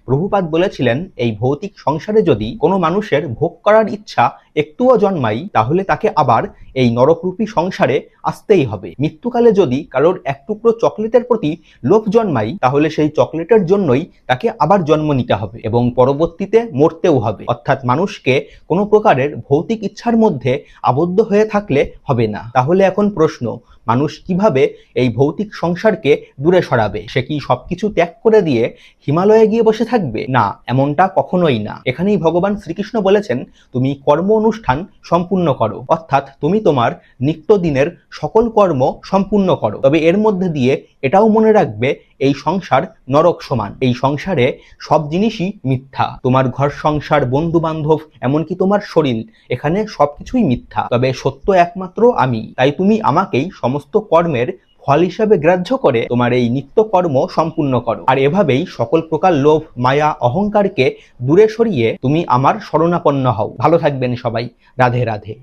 প্রভুপাদ বলেছিলেন, এই ভৌতিক সংসারে যদি কোনো মানুষের ভোগ করার ইচ্ছা একটুও জন্মায় তাহলে তাকে আবার এই নরকরূপী সংসারে আসতেই হবে। মৃত্যুকালে যদি কারোর এক টুকরো চকলেটের প্রতি লোভ জন্মায় তাহলে সেই চকলেটের জন্যই তাকে আবার জন্ম নিতে হবে এবং পরবর্তীতে মরতেও হবে। অর্থাৎ মানুষকে কোনো প্রকারের ভৌতিক ইচ্ছার মধ্যে আবদ্ধ হয়ে থাকলে হবে না। তাহলে এখন প্রশ্ন, মানুষ কিভাবে এই ভৌতিক সংসারকে দূরে সরাবে? সে কি সবকিছু ত্যাগ করে দিয়ে হিমালয়ে গিয়ে বসে থাকবে? না, এমনটা কখনোই না। এখানেই ভগবান শ্রীকৃষ্ণ বলেছেন, তুমি কর্ম অনুষ্ঠান সম্পূর্ণ করো, অর্থাৎ তুমি তোমার নিত্যদিনের সকল কর্ম সম্পূর্ণ করো। তবে এর মধ্যে দিয়ে এটাও মনে রাখবে, এই সংসার নরক সমান। এই সংসারে সব জিনিসই মিথ্যা। তোমার ঘর সংসার, বন্ধু বান্ধব, এমনকি তোমার শরীর, এখানে সবকিছুই মিথ্যা। তবে সত্য একমাত্র আমি। তাই তুমি আমাকেই সমস্ত কর্মের ফল হিসাবে গ্রাহ্য করে তোমার এই নিত্য কর্ম সম্পূর্ণ করো। আর এভাবেই সকল প্রকার লোভ, মায়া, অহংকারকে দূরে সরিয়ে তুমি আমার শরণাপন্ন হও। ভালো থাকবেন সবাই। রাধে রাধে।